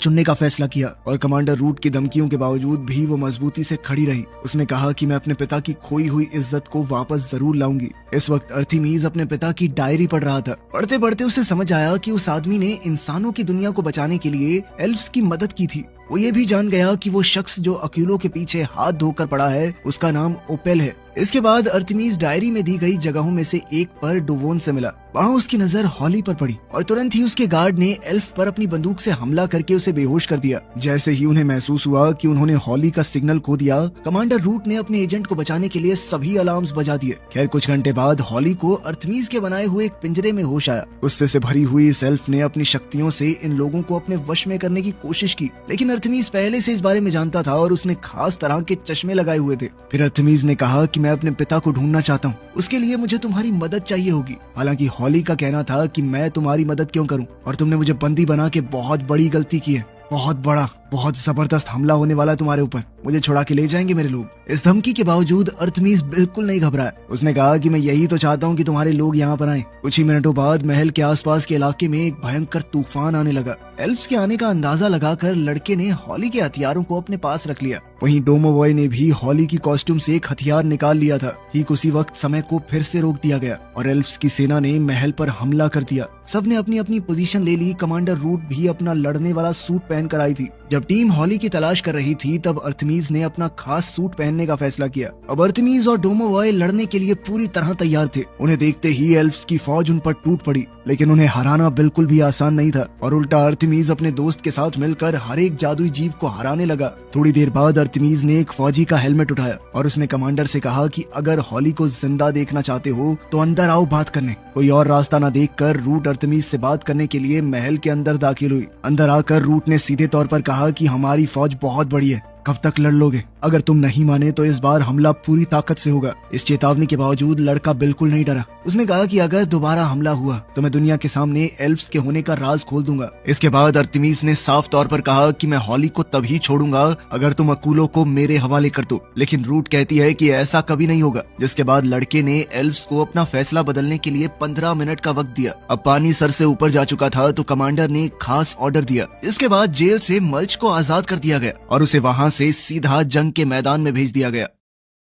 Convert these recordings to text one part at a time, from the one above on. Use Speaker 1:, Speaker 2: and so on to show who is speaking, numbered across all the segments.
Speaker 1: चुनने का फैसला किया और कमांडर रूट की धमकियों के बावजूद भी वो मजबूती से खड़ी रही। उसने कहा कि मैं अपने पिता की खोई हुई इज्जत को वापस जरूर लाऊंगी। इस वक्त अर्थीमीज अपने पिता की डायरी पढ़ रहा था। पढ़ते पढ़ते उसे समझ आया कि उस आदमी ने इंसानों की दुनिया को बचाने के लिए एल्फ्स की मदद की थी। वो ये भी जान गया कि वो शख्स जो अक्यूलों के पीछे हाथ धोकर पड़ा है उसका नाम ओपेल है। इसके बाद अर्थमीज डायरी में दी गई जगहों में से एक पर डुवोन से मिला। वहाँ उसकी नजर हॉली पर पड़ी और तुरंत ही उसके गार्ड ने एल्फ पर अपनी बंदूक से हमला करके उसे बेहोश कर दिया। जैसे ही उन्हें महसूस हुआ कि उन्होंने हॉली का सिग्नल खो दिया, कमांडर रूट ने अपने एजेंट को बचाने के लिए सभी अलार्म्स बजा दिए। खैर कुछ घंटे बाद हॉली को अर्थमीज के बनाए हुए एक पिंजरे में होश आया। गुस्से से भरी हुई इस एल्फ ने अपनी शक्तियों से इन लोगों को अपने वश में करने की कोशिश की, लेकिन अर्थमीज पहले से इस बारे में जानता था और उसने खास तरह के चश्मे लगाए हुए थे। फिर अर्थमीज ने कहा कि मैं अपने पिता को ढूंढना चाहता हूँ, उसके लिए मुझे तुम्हारी मदद चाहिए होगी। हालांकि हॉली का कहना था कि मैं तुम्हारी मदद क्यों करूं, और तुमने मुझे बंदी बना के बहुत बड़ी गलती की है। बहुत बड़ा, बहुत जबरदस्त हमला होने वाला है तुम्हारे ऊपर। मुझे छुड़ा के ले जाएंगे मेरे लोग। इस धमकी के बावजूद अर्थमीज बिल्कुल नहीं घबराया। उसने कहा कि मैं यही तो चाहता हूँ कि तुम्हारे लोग यहाँ पर आएं। कुछ ही मिनटों बाद महल के आसपास के इलाके में एक भयंकर तूफान आने लगा। एल्फ्स के आने का अंदाजा लगाकर लड़के ने हॉली के हथियारों को अपने पास रख लिया। वहीं डोमोवॉय ने भी हॉली की कॉस्ट्यूम से एक हथियार निकाल लिया था। ठीक उसी वक्त समय को फिर से रोक दिया गया और एल्फ्स की सेना ने महल पर हमला कर दिया। सबने अपनी अपनी पोजीशन ले ली। कमांडर रूट भी अपना लड़ने वाला सूट पहन कर आई थी। जब टीम हॉली की तलाश कर रही थी तब अर्थमीज ने अपना खास सूट पहनने का फैसला किया। अब अर्थमीज और डोमोवॉय लड़ने के लिए पूरी तरह तैयार थे। उन्हें देखते ही एल्फ्स की फौज उन पर टूट पड़ी, लेकिन उन्हें हराना बिल्कुल भी आसान नहीं था और उल्टा अर्थमीज अपने दोस्त के साथ मिलकर हर एक जादुई जीव को हराने लगा। थोड़ी देर बाद अर्थमीज ने एक फौजी का हेलमेट उठाया और उसने कमांडर से कहा कि अगर हॉली को जिंदा देखना चाहते हो तो अंदर आओ बात करने। कोई और रास्ता न देखकर रूट अर्थमीज से बात करने के लिए महल के अंदर दाखिल हुई। अंदर आकर रूट ने सीधे तौर पर कहा कि हमारी फौज बहुत बड़ी है, कब तक लड़ लोगे? अगर तुम नहीं माने तो इस बार हमला पूरी ताकत से होगा। इस चेतावनी के बावजूद लड़का बिल्कुल नहीं डरा। उसने कहा कि अगर दोबारा हमला हुआ तो मैं दुनिया के सामने एल्फ्स के होने का राज खोल दूंगा। इसके बाद अर्थमीज ने साफ तौर पर कहा कि मैं हॉली को तभी छोड़ूंगा अगर तुम अकूलों को मेरे हवाले कर दो। लेकिन रूट कहती है कि ऐसा कभी नहीं होगा। जिसके बाद लड़के ने एल्फ्स को अपना फैसला बदलने के लिए 15 मिनट का वक्त दिया। अब पानी सर से ऊपर जा चुका था तो कमांडर ने एक खास ऑर्डर दिया। इसके बाद जेल से मल्च को आजाद कर दिया गया और उसे वहाँ से सीधा जंग के मैदान में भेज दिया गया।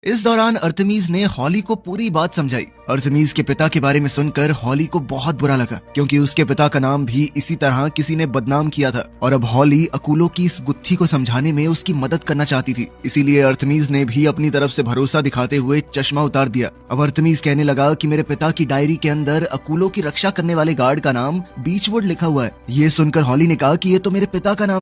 Speaker 1: इस दौरान अर्थमीज ने हॉली को पूरी बात समझाई। अर्थमीज के पिता के बारे में सुनकर हॉली को बहुत बुरा लगा, क्योंकि उसके पिता का नाम भी इसी तरह किसी ने बदनाम किया था और अब हॉली अकूलों की इस गुत्थी को समझाने में उसकी मदद करना चाहती थी। इसीलिए अर्थमीज ने भी अपनी तरफ से भरोसा दिखाते हुए चश्मा उतार दिया। अब अर्थमीज कहने लगा कि मेरे पिता की डायरी के अंदर अकूलों की रक्षा करने वाले गार्ड का नाम बीचवुड लिखा हुआ है। ये सुनकर हॉली ने कहा कि ये तो मेरे पिता का नाम